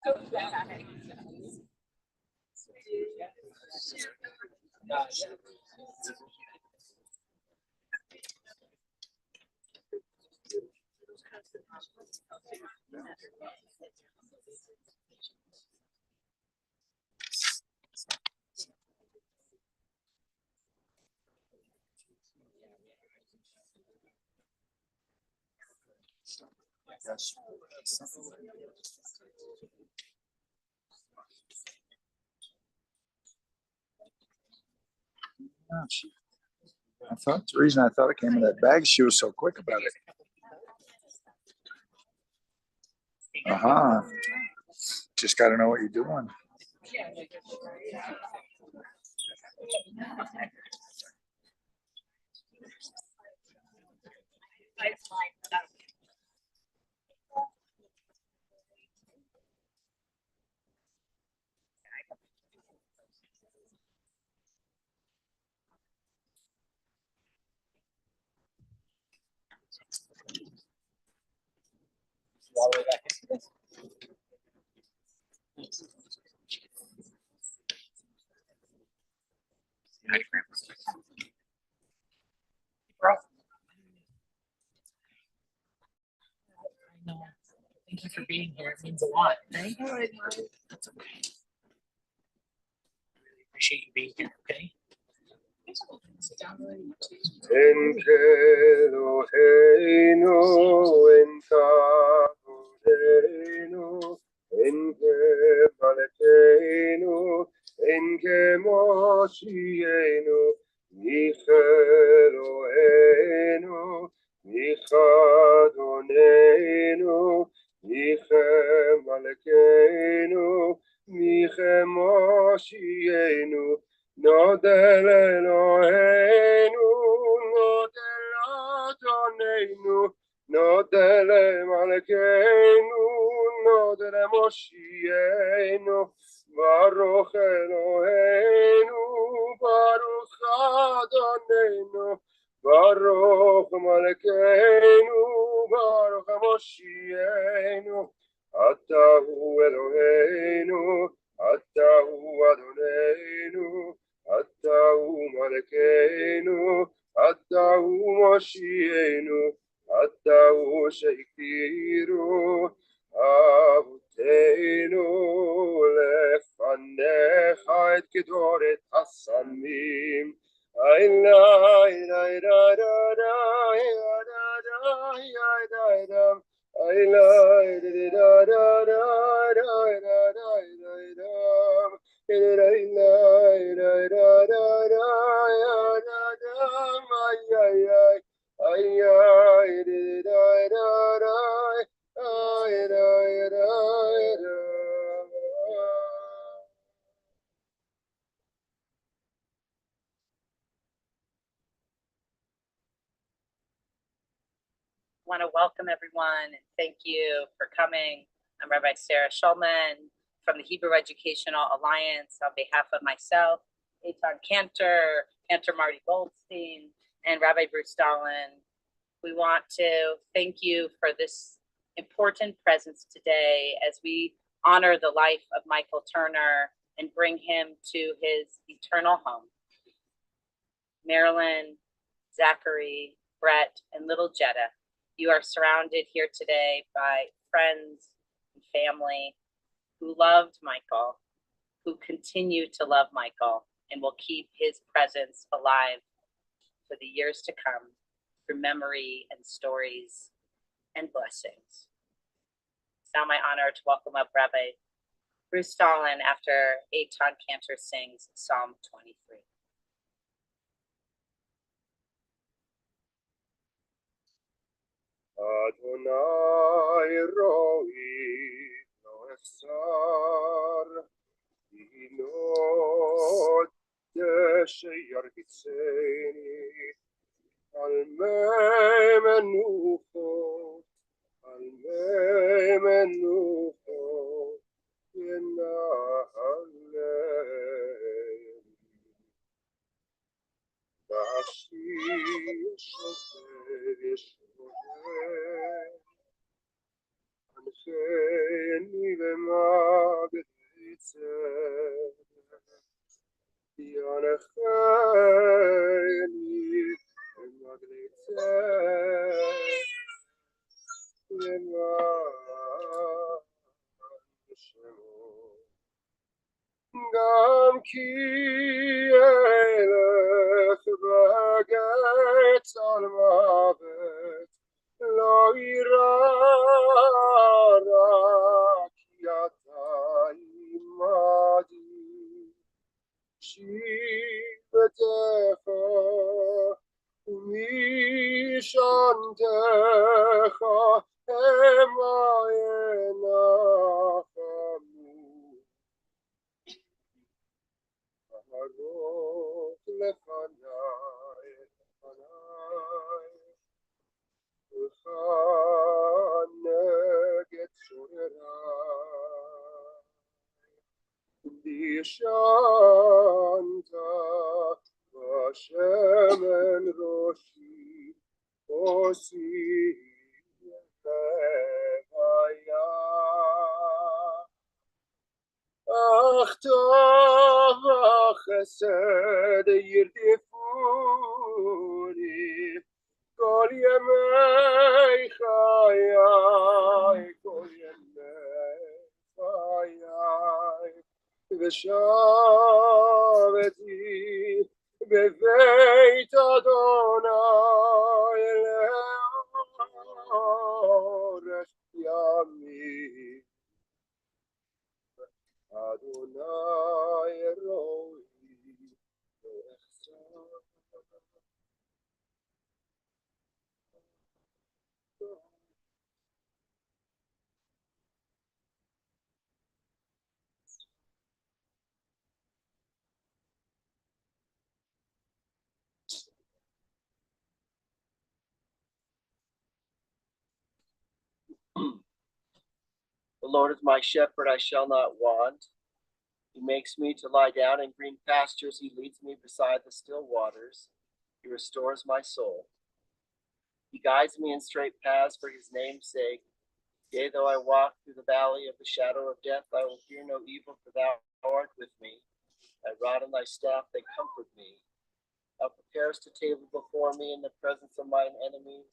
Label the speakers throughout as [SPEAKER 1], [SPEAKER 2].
[SPEAKER 1] I thought the reason I thought it came in that bag, she was so quick about it. Just got to know what you're doing.
[SPEAKER 2] All the way back into this. Bro. I know. Thank you for being here. It means a lot. Right? That's okay. I really appreciate you being here, okay? Sit down.
[SPEAKER 3] Nodel Eloheinu, Nodel Adonenu, Nodel Malkeinu, Nodel Moshienu, Baruch Eloheinu, Baruch Adonenu, Baruch Malkeinu, Baruch Moshienu, Atahu Eloheinu, Atahu Adonenu, Atahu Malkeinu, Atahu Moshienu, Atahu Shekiru, Avutenu lefanecha et kedoret hasamim.
[SPEAKER 4] I want to welcome everyone and thank you for coming. I'm Rabbi Sarah Shulman from the Hebrew Educational Alliance on behalf of myself, Eitan Cantor, Cantor Marty Goldstein, and Rabbi Bruce Dahlin. We want to thank you for this important presence today as we honor the life of Michael Turner and bring him to his eternal home. Marilyn, Zachary, Brett, and little Jetta, you are surrounded here today by friends and family who loved Michael, who continue to love Michael, and will keep his presence alive for the years to come through memory and stories and blessings. It's now my honor to welcome up Rabbi Bruce Dahlin after Eitan Cantor sings Psalm 23.
[SPEAKER 3] Adonai roi lo efsar, Hino deshe yargitzeni, al mei menuchot, yenahalem. Ba'ashir shofer yeshoreh, Ancheni v'ma شمو גם כי אלך בגיא צל מוות לא יירא רק כי אתה עמדי שבטך ומשענתך המה ינחמו הרוב לפניי וכנגד צורריי וישנת בשמן ראשי עושי לוויה אך טוב החסד ירדפוני כל ימי חיי כל ימי חיי ושבתי בבית אדוני לאורך ימים אדוני אלוהי ואחסר
[SPEAKER 5] The Lord is my shepherd, I shall not want. He makes me to lie down in green pastures. He leads me beside the still waters. He restores my soul. He guides me in straight paths for his name's sake. Yea, though I walk through the valley of the shadow of death, I will fear no evil, for thou art with me. Thy rod and thy staff, they comfort me. Thou preparest a table before me in the presence of mine enemies.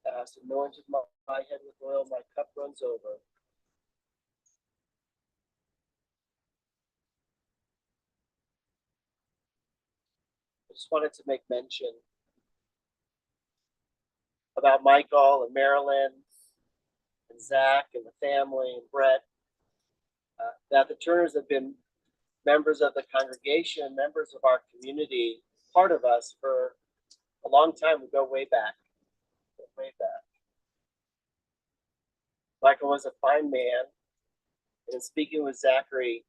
[SPEAKER 5] Thou hast anointed my head with oil, my cup runs over. I just wanted to make mention about Michael and Marilyn and Zach and the family and Brett, that the Turners have been members of the congregation, members of our community, part of us for a long time. We go way back, way back. Michael was a fine man, and in speaking with Zachary,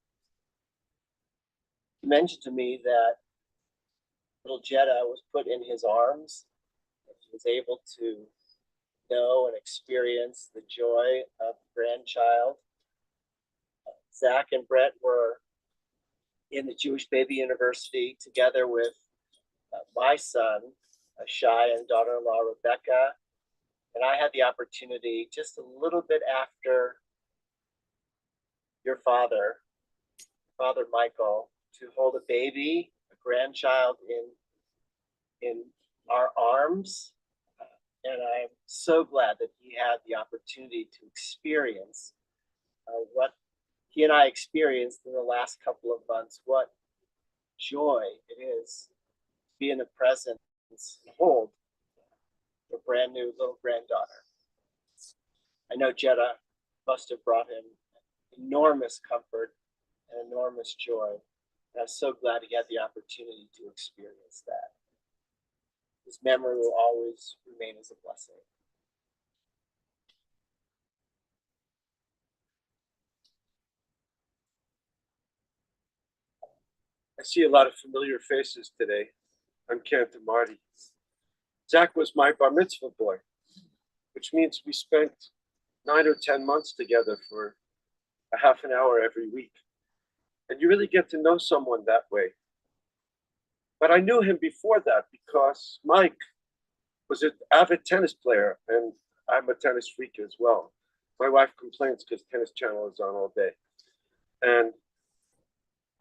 [SPEAKER 5] he mentioned to me that little Jetta was put in his arms, and he was able to know and experience the joy of the grandchild. Zach and Brett were in the Jewish Baby University together with my son, Shai, and daughter-in-law, Rebecca. And I had the opportunity just a little bit after your father, Father Michael, to hold a baby, a grandchild in our arms. And I'm so glad that he had the opportunity to experience what he and I experienced in the last couple of months. What joy it is to be in the presence and hold a brand new little granddaughter. I know Jetta must have brought him enormous comfort and enormous joy. And I'm so glad he had the opportunity to experience that. His memory will always remain as a blessing.
[SPEAKER 3] I see a lot of familiar faces today on Camp Marty. Zach was my bar mitzvah boy, which means we spent 9 or 10 months together for a half an hour every week. And you really get to know someone that way. But I knew him before that because Mike was an avid tennis player, and I'm a tennis freak as well. My wife complains because Tennis Channel is on all day. And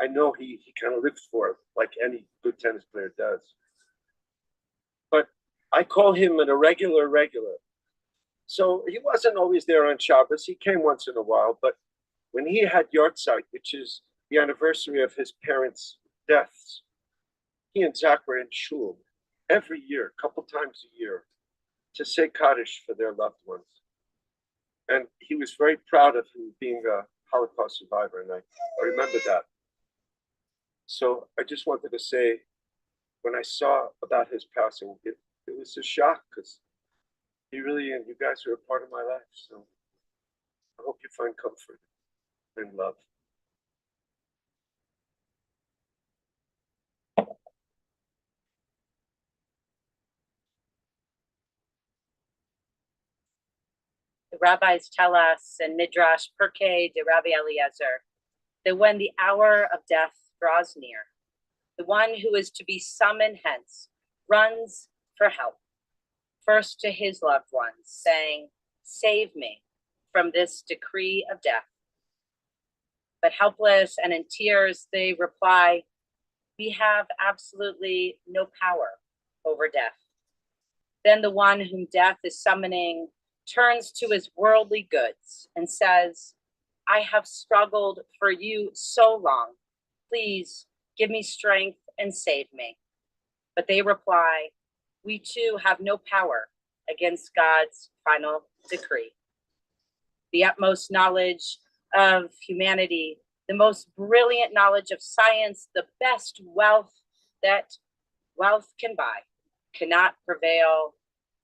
[SPEAKER 3] I know he kind of lives for it, like any good tennis player does. But I call him an irregular regular. So he wasn't always there on Shabbos. He came once in a while, but when he had Yortzeit, which is the anniversary of his parents' deaths, he and Zach were in shul every year, a couple times a year, to say Kaddish for their loved ones. And he was very proud of him being a Holocaust survivor, and I remember that. So I just wanted to say, when I saw about his passing, it was a shock because he really, and you guys are a part of my life. So I hope you find comfort and love.
[SPEAKER 4] The rabbis tell us in Midrash Pirkei de Rabbi Eliezer that when the hour of death draws near, the one who is to be summoned hence runs for help, first to his loved ones, saying, "Save me from this decree of death." But helpless and in tears, they reply, "We have absolutely no power over death." Then the one whom death is summoning turns to his worldly goods and says, "I have struggled for you so long. Please give me strength and save me." But they reply, "We too have no power against God's final decree." The utmost knowledge of humanity, the most brilliant knowledge of science, the best wealth that wealth can buy, cannot prevail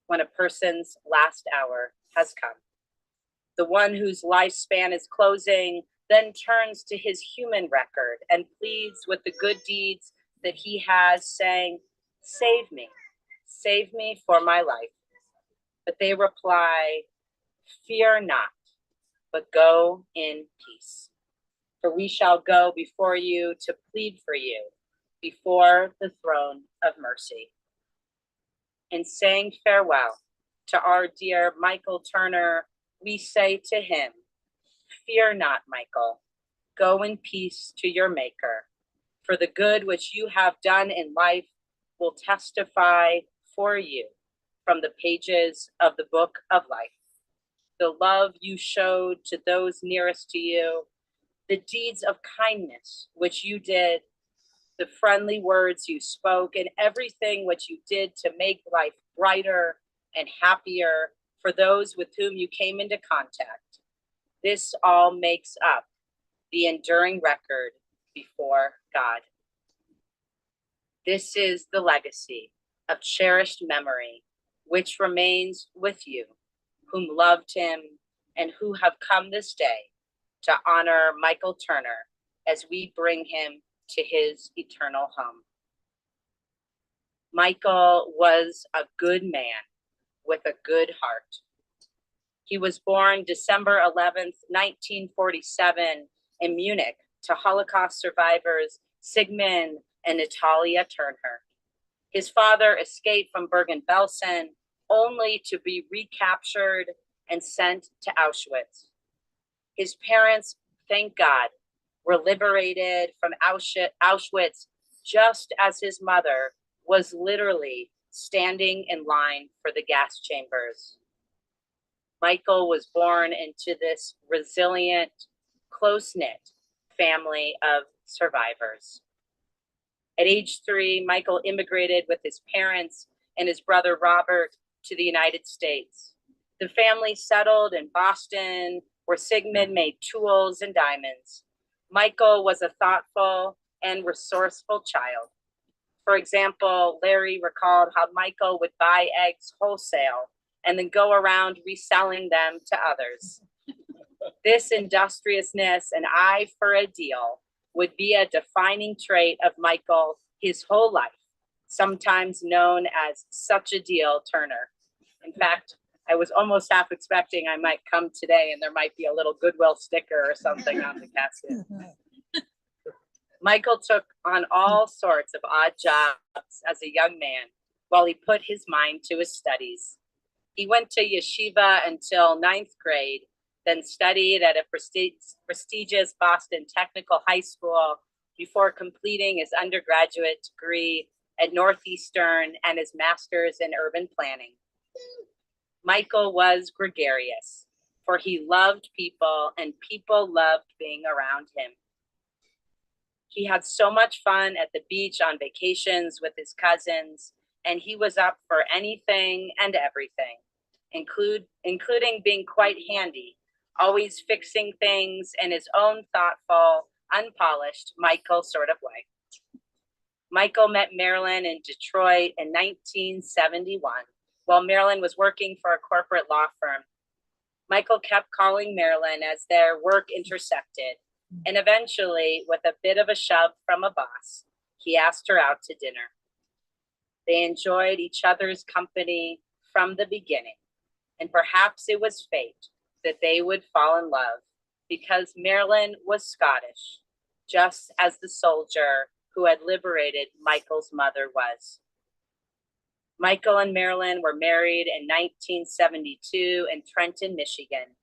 [SPEAKER 4] when a person's last hour has come. The one whose lifespan is closing then turns to his human record and pleads with the good deeds that he has, saying, save me for my life." But they reply, "Fear not, but go in peace. For we shall go before you to plead for you before the throne of mercy." In saying farewell to our dear Michael Turner, we say to him, "Fear not, Michael. Go in peace to your Maker. For the good which you have done in life will testify for you from the pages of the book of life. The love you showed to those nearest to you, the deeds of kindness which you did, the friendly words you spoke, and everything which you did to make life brighter and happier for those with whom you came into contact. This all makes up the enduring record before God. This is the legacy of cherished memory, which remains with you, whom loved him and who have come this day to honor Michael Turner as we bring him to his eternal home. Michael was a good man with a good heart. He was born December 11th, 1947 in Munich to Holocaust survivors Sigmund and Natalia Turner. His father escaped from Bergen-Belsen only to be recaptured and sent to Auschwitz. His parents, thank God, were liberated from Auschwitz just as his mother was literally standing in line for the gas chambers. Michael was born into this resilient, close-knit family of survivors. At age 3, Michael immigrated with his parents and his brother Robert to the United States. The family settled in Boston, where Sigmund made tools and diamonds. Michael was a thoughtful and resourceful child. For example, Larry recalled how Michael would buy eggs wholesale and then go around reselling them to others. This industriousness and eye for a deal would be a defining trait of Michael his whole life, sometimes known as Such a Deal Turner. In fact, I was almost half expecting I might come today and there might be a little Goodwill sticker or something on the casket. Michael took on all sorts of odd jobs as a young man while he put his mind to his studies. He went to yeshiva until 9th grade, then studied at a prestigious Boston Technical High School before completing his undergraduate degree at Northeastern and his master's in urban planning. Michael was gregarious, for he loved people and people loved being around him. He had so much fun at the beach on vacations with his cousins, and he was up for anything and everything, including being quite handy, always fixing things in his own thoughtful, unpolished Michael sort of way. Michael met Marilyn in Detroit in 1971 while Marilyn was working for a corporate law firm. Michael kept calling Marilyn as their work intersected, and eventually, with a bit of a shove from a boss, he asked her out to dinner. They enjoyed each other's company from the beginning, and perhaps it was fate that they would fall in love because Marilyn was Scottish, just as the soldier who had liberated Michael's mother was. Michael and Marilyn were married in 1972 in Trenton, Michigan.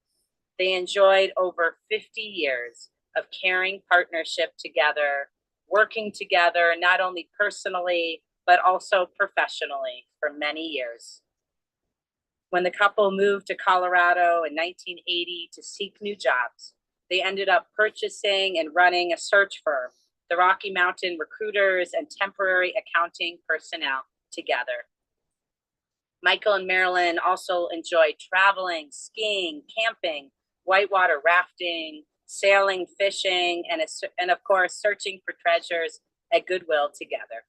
[SPEAKER 4] They enjoyed over 50 years of caring partnership together, working together not only personally, but also professionally for many years. When the couple moved to Colorado in 1980 to seek new jobs, they ended up purchasing and running a search firm, the Rocky Mountain Recruiters and Temporary Accounting Personnel, together. Michael and Marilyn also enjoyed traveling, skiing, camping, whitewater rafting, sailing, fishing, and of course, searching for treasures at Goodwill together.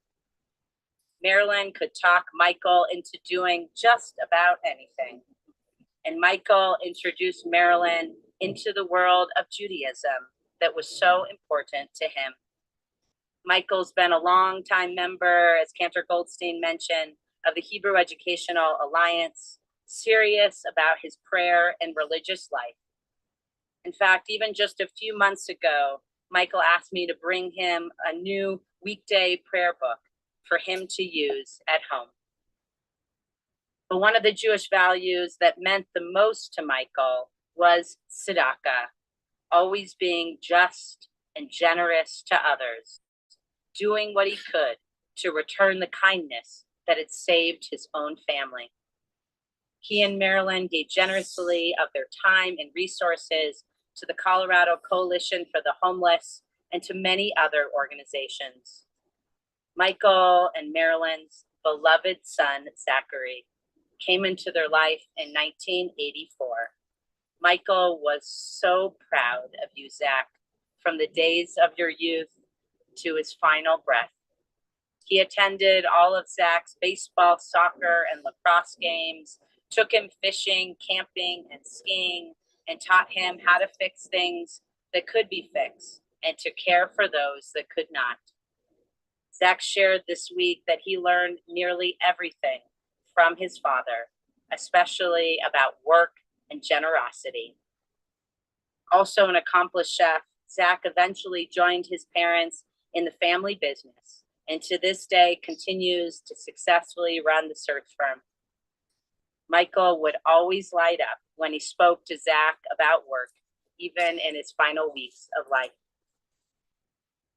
[SPEAKER 4] Marilyn could talk Michael into doing just about anything. And Michael introduced Marilyn into the world of Judaism that was so important to him. Michael's been a longtime member, as Cantor Goldstein mentioned, of the Hebrew Educational Alliance, serious about his prayer and religious life. In fact, even just a few months ago, Michael asked me to bring him a new weekday prayer book for him to use at home. But one of the Jewish values that meant the most to Michael was tzedakah, always being just and generous to others, doing what he could to return the kindness that had saved his own family. He and Marilyn gave generously of their time and resources to the Colorado Coalition for the Homeless and to many other organizations. Michael and Marilyn's beloved son, Zachary, came into their life in 1984. Michael was so proud of you, Zach, from the days of your youth to his final breath. He attended all of Zach's baseball, soccer, and lacrosse games, took him fishing, camping, and skiing, and taught him how to fix things that could be fixed and to care for those that could not. Zach shared this week that he learned nearly everything from his father, especially about work and generosity. Also an accomplished chef, Zach eventually joined his parents in the family business, and to this day continues to successfully run the search firm. Michael would always light up when he spoke to Zach about work, even in his final weeks of life.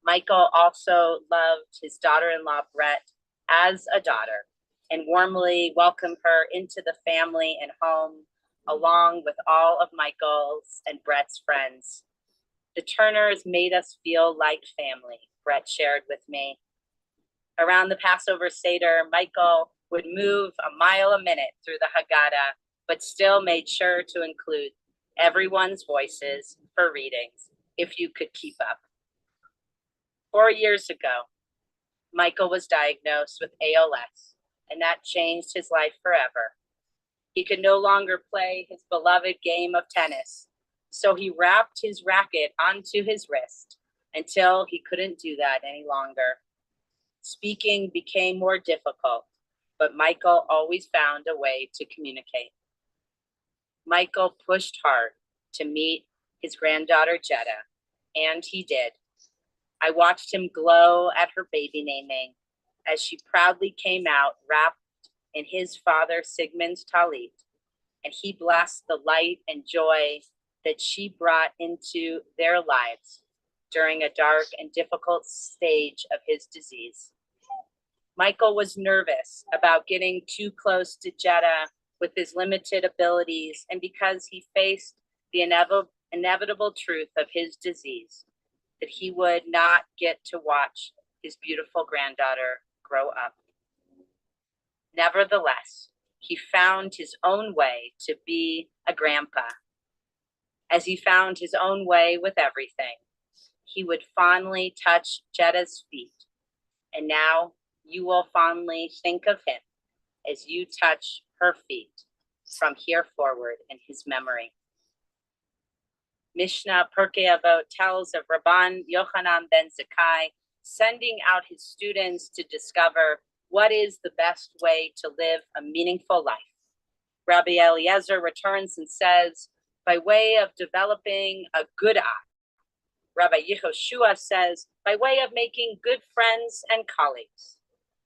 [SPEAKER 4] Michael also loved his daughter-in-law, Brett, as a daughter, and warmly welcomed her into the family and home, along with all of Michael's and Brett's friends. The Turners made us feel like family, Brett shared with me. Around the Passover Seder, Michael would move a mile a minute through the Haggadah, but still made sure to include everyone's voices for readings, if you could keep up. 4 years ago, Michael was diagnosed with ALS, and that changed his life forever. He could no longer play his beloved game of tennis, so he wrapped his racket onto his wrist until he couldn't do that any longer. Speaking became more difficult, but Michael always found a way to communicate. Michael pushed hard to meet his granddaughter, Jetta, and he did. I watched him glow at her baby naming as she proudly came out wrapped in his father Sigmund's talit, and he blessed the light and joy that she brought into their lives during a dark and difficult stage of his disease. Michael was nervous about getting too close to Jetta with his limited abilities and because he faced the inevitable truth of his disease, that he would not get to watch his beautiful granddaughter grow up. Nevertheless, he found his own way to be a grandpa. As he found his own way with everything, he would fondly touch Jetta's feet. And now you will fondly think of him as you touch her feet from here forward in his memory. Mishnah Pirkei Avot tells of Rabban Yochanan ben Zakkai sending out his students to discover what is the best way to live a meaningful life. Rabbi Eliezer returns and says, by way of developing a good eye. Rabbi Yehoshua says, by way of making good friends and colleagues.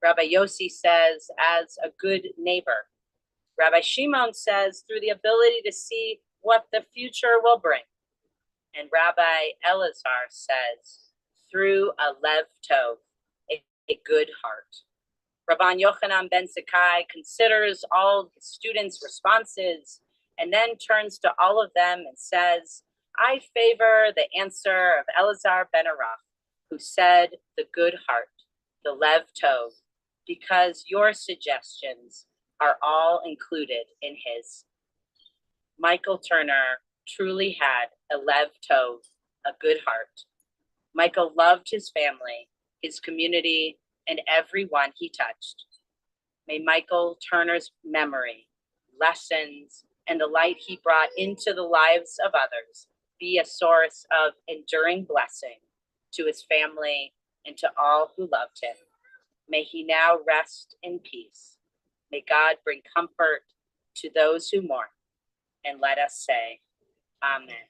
[SPEAKER 4] Rabbi Yossi says, as a good neighbor. Rabbi Shimon says, through the ability to see what the future will bring. And Rabbi Elazar says, through a lev tov, a good heart. Rabban Yochanan ben Zakkai considers all his students' responses and then turns to all of them and says, I favor the answer of Elazar ben Araf, who said the good heart, the lev tov, because your suggestions are all included in his. Michael Turner truly had a lev tov, a good heart. Michael loved his family, his community, and everyone he touched. May Michael Turner's memory, lessons, and the light he brought into the lives of others be a source of enduring blessing to his family and to all who loved him. May he now rest in peace. May God bring comfort to those who mourn. And let us say, Amen.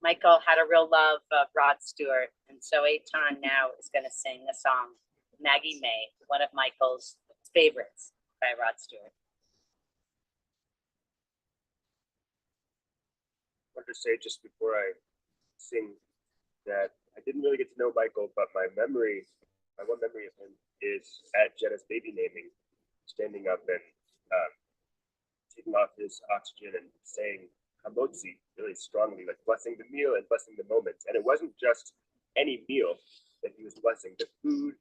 [SPEAKER 4] Michael had a real love of Rod Stewart, and so Eitan now is going to sing a song, Maggie May, one of Michael's favorites by Rod Stewart.
[SPEAKER 6] I wanted to say just before I sing that I didn't really get to know Michael, but my one memory of him is at Jetta's baby naming, standing up and taking off his oxygen and saying Hamotzi really strongly, like blessing the meal and blessing the moments. And it wasn't just any meal that he was blessing. The food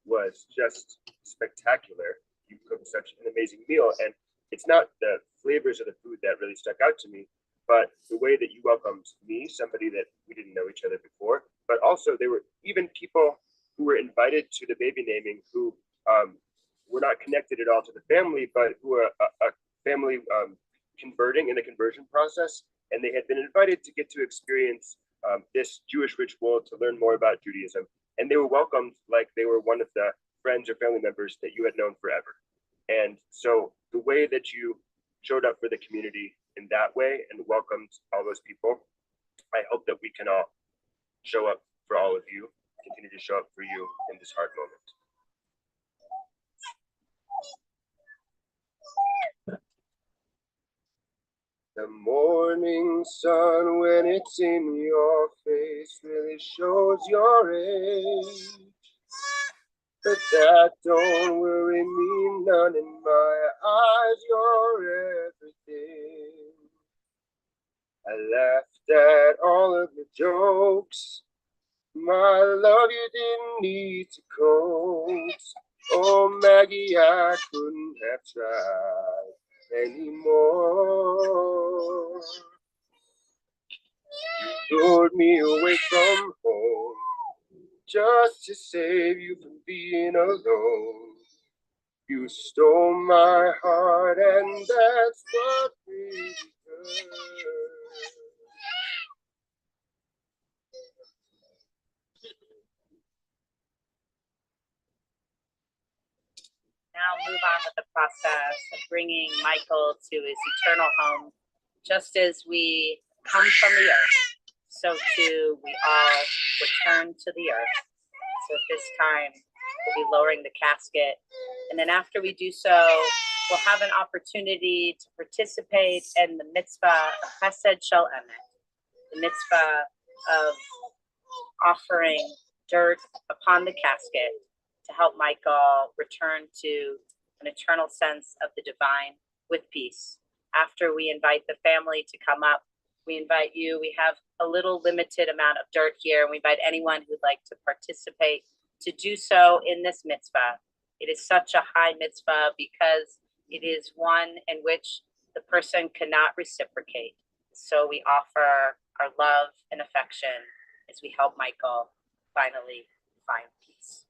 [SPEAKER 6] was just spectacular. You cooked such an amazing meal. And it's not the flavors of the food that really stuck out to me, but the way that you welcomed me, somebody that we didn't know each other before, but also there were even people who were invited to the baby naming who were not connected at all to the family, but who were a family converting in the conversion process. And they had been invited to get to experience this Jewish ritual to learn more about Judaism. And they were welcomed like they were one of the friends or family members that you had known forever. And so the way that you showed up for the community in that way and welcomed all those people, I hope that we can all show up for all of you, continue to show up for you in this hard moment. The morning sun, when it's in your face, really shows your age. But that don't worry me none. In my eyes, you're everything. I laughed at all of your jokes. My love, you didn't need to coax. Oh, Maggie, I couldn't have tried anymore. You lured me away from home just to save you from being alone. You stole my heart, and that's what really hurt.
[SPEAKER 4] Now move on with the process of bringing Michael to his eternal home. Just as we come from the earth, so too we all return to the earth. So at this time, we'll be lowering the casket. And then after we do so, we'll have an opportunity to participate in the mitzvah of Chesed Shel Emet, the mitzvah of offering dirt upon the casket to help Michael return to an eternal sense of the divine with peace. After we invite the family to come up, we invite you. We have a little limited amount of dirt here, and we invite anyone who'd like to participate to do so in this mitzvah. It is such a high mitzvah because it is one in which the person cannot reciprocate. So we offer our love and affection as we help Michael finally find peace.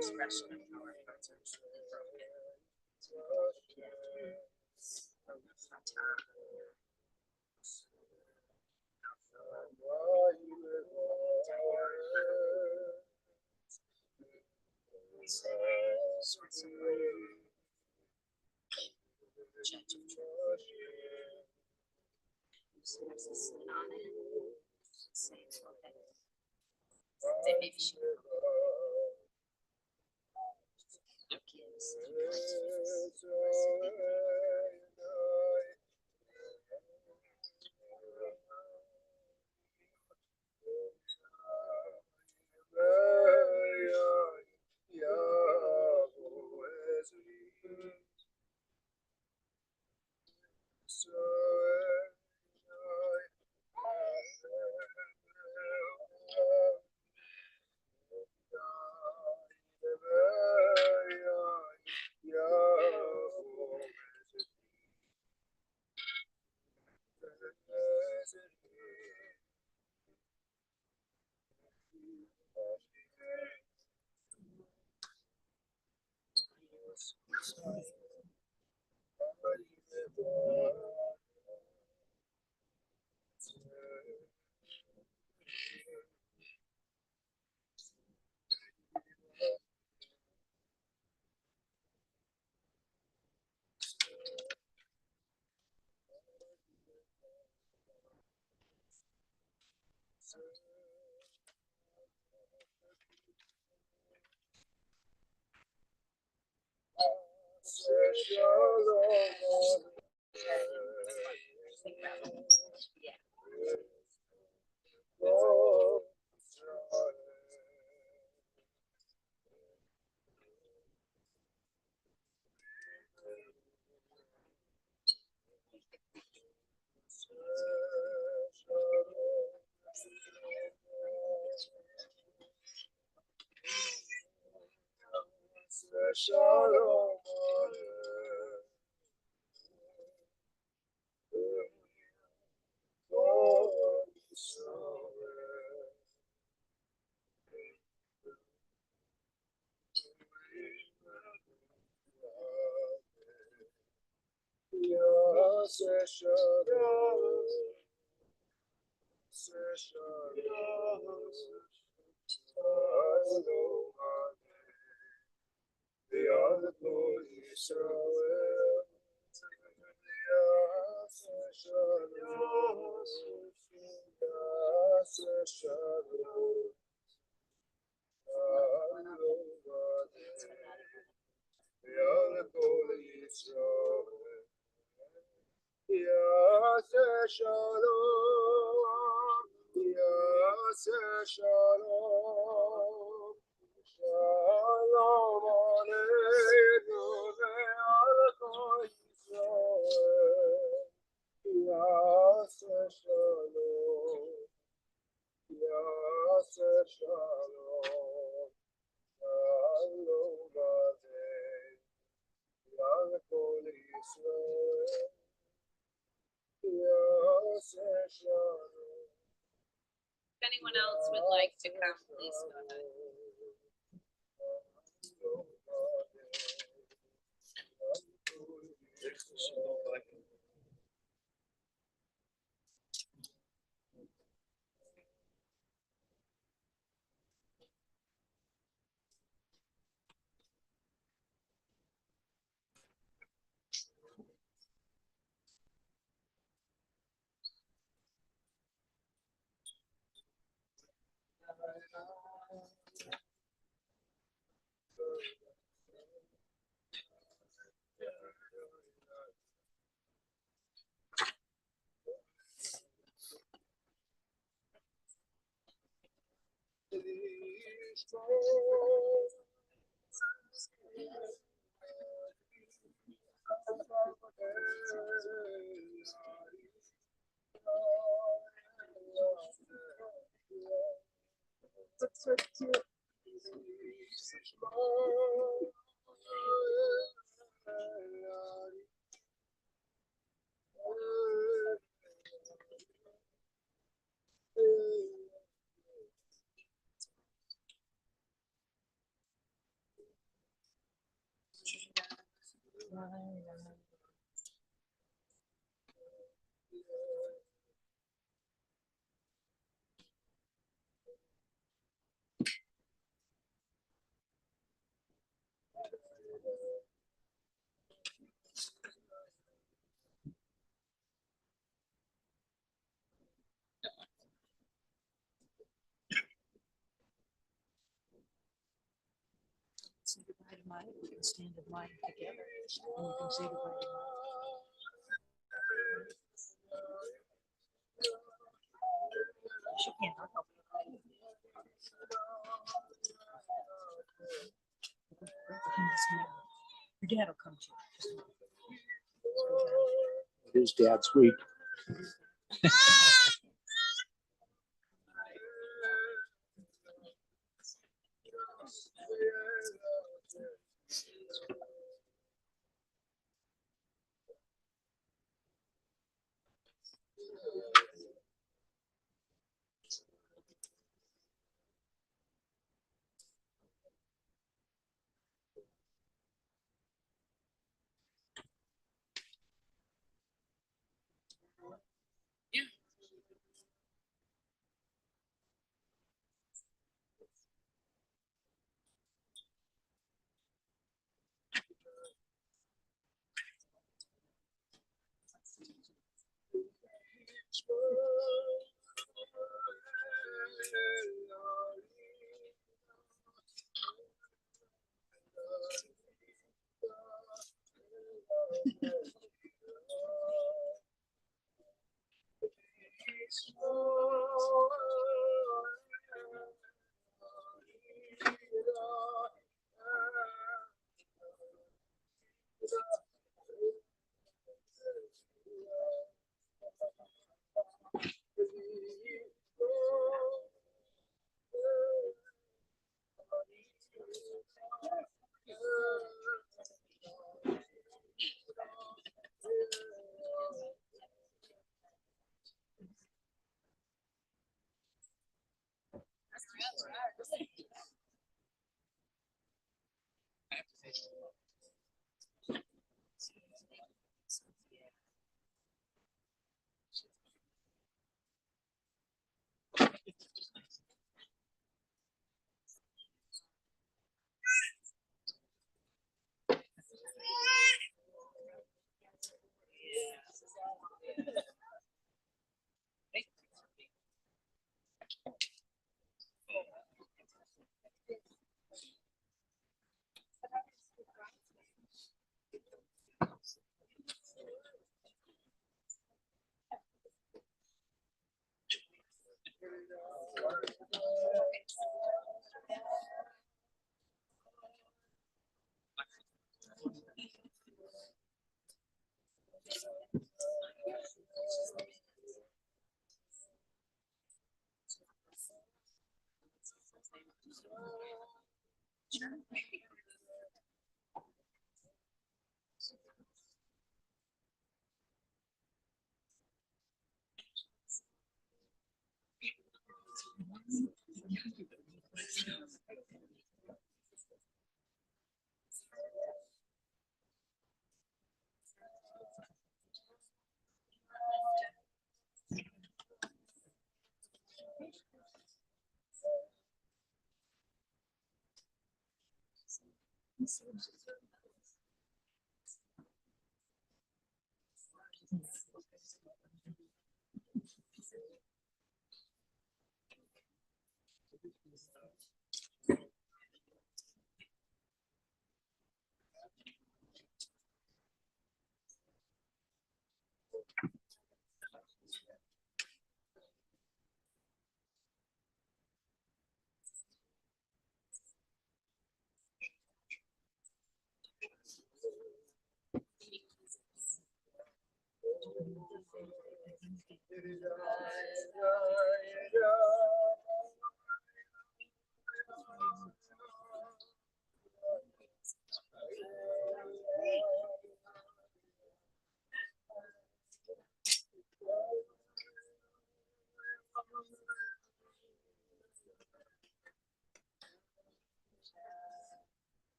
[SPEAKER 4] Expression of our hearts are truly broken. If anyone else would like to come, please go ahead.
[SPEAKER 2] Say goodbye to Mike. We can stand in line together, and you can say goodbye to Mike. She can't help it. Wait for him to see you. Your dad will come to you. Just wait.
[SPEAKER 1] It is Dad's week.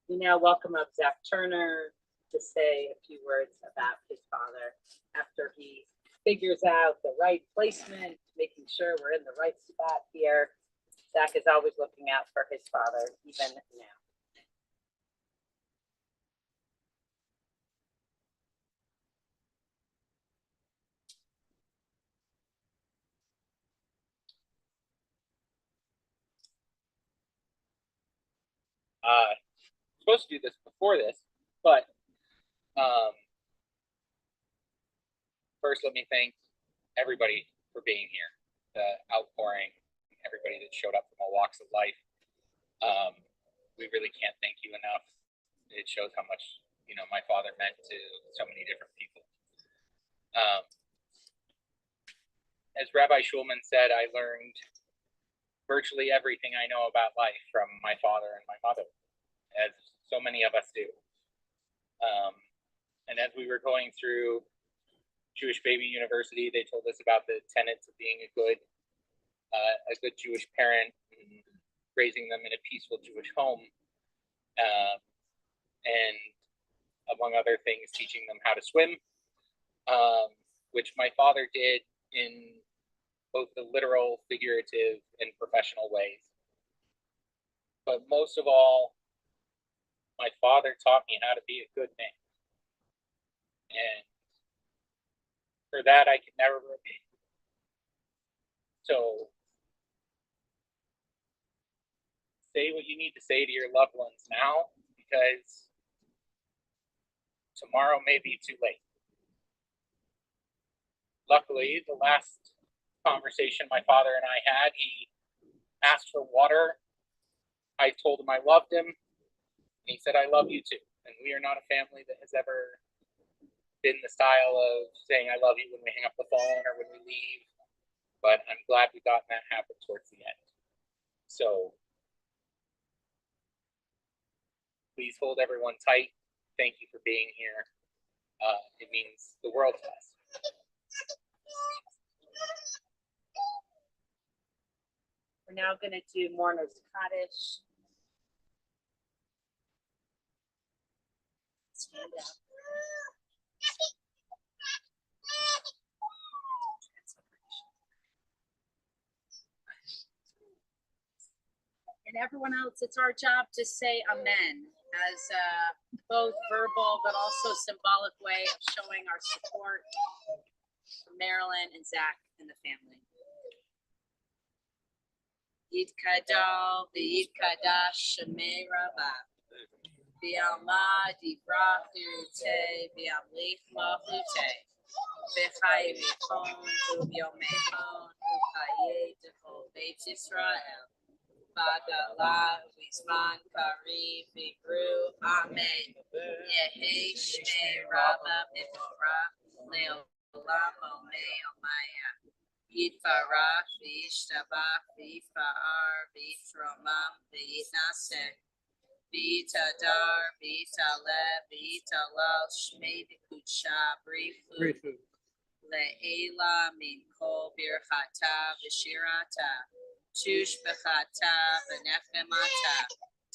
[SPEAKER 4] We now welcome up Zach Turner to say a few words about his father after he figures out the right placement, making sure we're in the right spot here. Zach is always looking out for his father, even now.
[SPEAKER 7] Supposed to do this before this, but first let me thank everybody for being here, the outpouring, everybody that showed up from all walks of life. We really can't thank you enough. It shows how much, you know, my father meant to so many different people. As Rabbi Schulman said, I learned virtually everything I know about life from my father and my mother, as so many of us do. And as we were going through Jewish Baby University, they told us about the tenets of being a good Jewish parent and raising them in a peaceful Jewish home, and among other things, teaching them how to swim, which my father did in both the literal, figurative, and professional ways. But most of all, my father taught me how to be a good man. And for that, I can never repay. So say what you need to say to your loved ones now, because tomorrow may be too late. Luckily, the last conversation my father and I had, he asked for water. I told him I loved him, and he said, I love you too. And we are not a family that has ever been the style of saying I love you when we hang up the phone or when we leave, but I'm glad we got that happen towards the end. So please hold everyone tight. Thank you for being here. It means the world to us.
[SPEAKER 4] We're now going to do Mourner's Kaddish. Stand up. And everyone else, it's our job to say amen as both verbal but also symbolic way of showing our support for Marilyn and Zach and the family. Yitkadal v'yitkadash shemei rabah v'yalma divrach te v'yamlich malchutei v'chai v'chon u'vyomechon u'chaye d'chol beit Yisrael v'adala v'zman karev v'gru amen yehi shmei rabah v'vorach le'olam omei omaya Yitvarach v'yishtabach v'yifa'ar v'yithromam v'yitnaseh v'yitadar v'yitaleh v'yitalal shmei v'kudsha brifu le'ela min kol birchata v'shirata tushbechata v'nefemata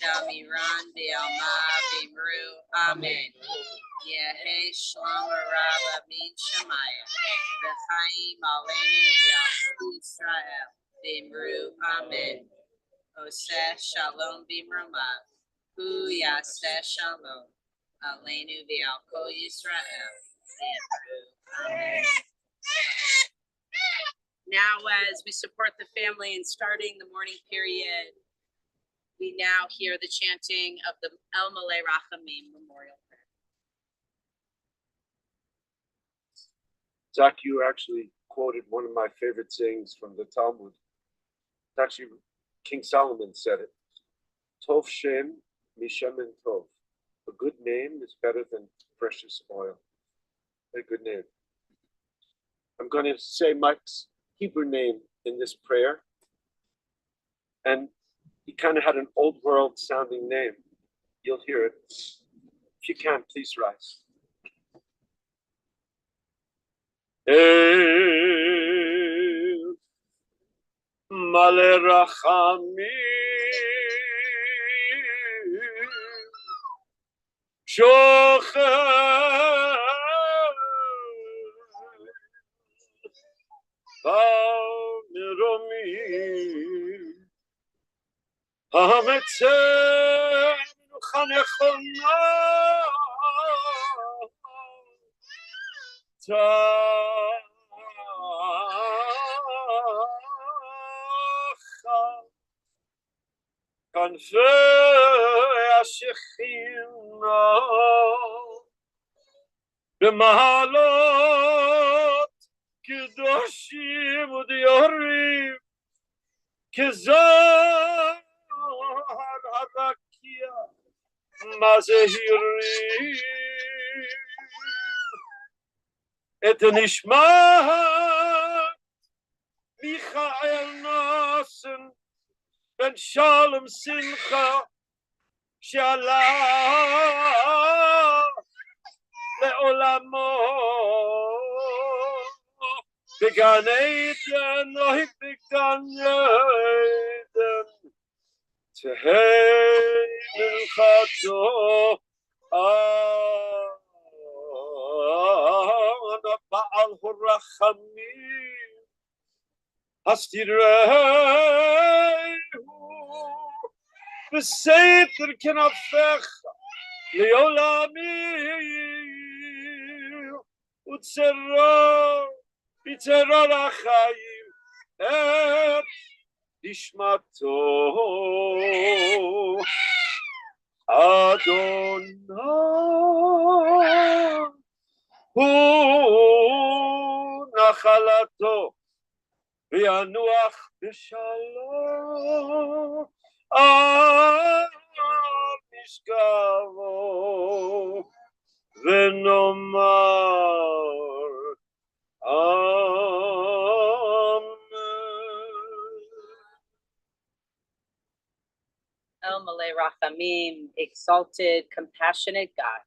[SPEAKER 4] damiran v'alma v'imru amen Yehi shalom rabba min shemaya v'chaim aleinu v'al Yisrael v'imru amen Oseh shalom b'imromav hu yaseh shalom aleinu v'al kol Yisrael v'imru amen. Now, as we support the family in starting the morning period, we now hear the chanting of the El Malei Rachamim Memorial Prayer.
[SPEAKER 3] Zach, you actually quoted one of my favorite sayings from the Talmud. Actually, King Solomon said it. Tov Shem Mishem Tov. A good name is better than precious oil. A good name. I'm going to say Mike's Hebrew name in this prayer. And he kind of had an old world sounding name. You'll hear it. If you can, please rise. El Male Rachamim Shocher Ba'meromim Ha'ametzeh Chanechona Tacha Kanfei Ashechina B'mahalot Kedoshim U'Diorim Kezar Harakia Mazehirim Et Nishma Michael Nassen Ben Shalom Simcha Shalom Le'olamo Began Eden Nohik Began Eden Tehei Milchato Ana Ba'al Hurachamim Hastirehu B'Seiter Kenafecha Le'olamim Utzeror B'Tzeror HaChayim Et Nishmato Adonai Hu Nachalato V'yanuach b'shalom Al Mishkavo V'nomar Amen.
[SPEAKER 4] El Malay Rachamim, exalted, compassionate God,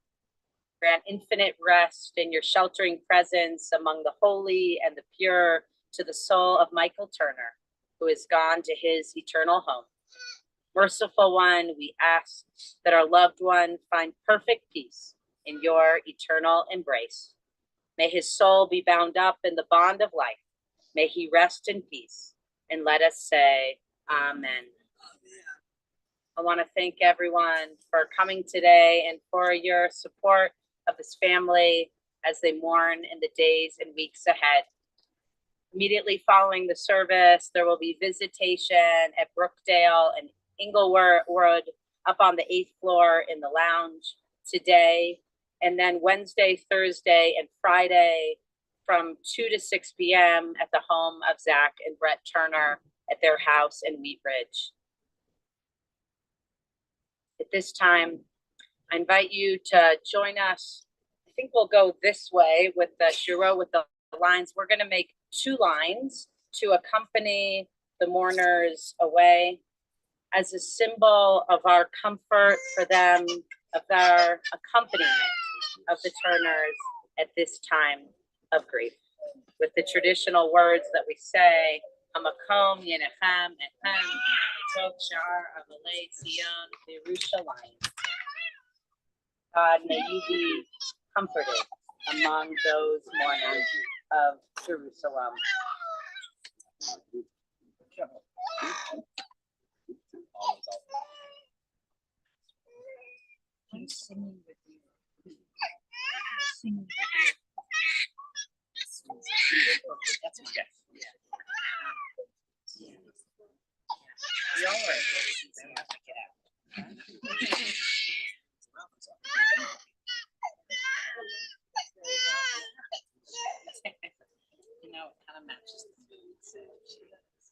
[SPEAKER 4] grant infinite rest in your sheltering presence among the holy and the pure to the soul of Michael Turner, who is gone to his eternal home. Merciful One, we ask that our loved one find perfect peace in your eternal embrace. May his soul be bound up in the bond of life. May he rest in peace. And let us say, Amen. I want to thank everyone for coming today and for your support of this family as they mourn in the days and weeks ahead. Immediately following the service, there will be visitation at Brookdale and Inglewood up on the 8th floor in the lounge today. And then Wednesday, Thursday, and Friday from 2 to 6 p.m. at the home of Zach and Brett Turner at their house in Wheat Ridge. At this time, I invite you to join us. I think we'll go this way with the shiro, with the lines. We're going to make 2 lines to accompany the mourners away as a symbol of our comfort for them, of our accompaniment of the Turners at this time of grief. With the traditional words that we say, Hamakom Yenechem Echem Tov Shar Avalei Zion Yerushalayim. God, may you be comforted among those mourners of Jerusalem. He's singing with you. He's singing with you. That's my guess. Yeah. We all are. You know, it kind of matches the mood, so she does.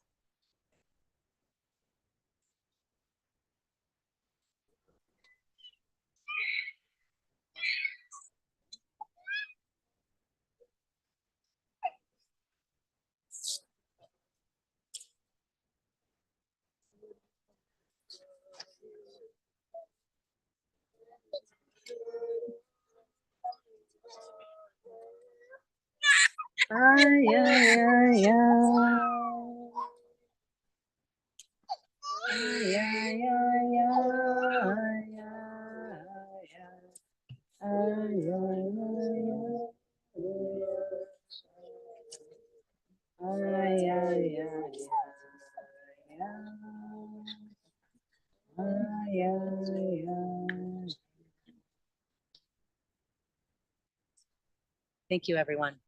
[SPEAKER 4] Ay, ay, ay, ay. Ay, ay, ay, ay, ay, ay, ay, ay, ay, ay, ay, ay, ay. Thank you, everyone.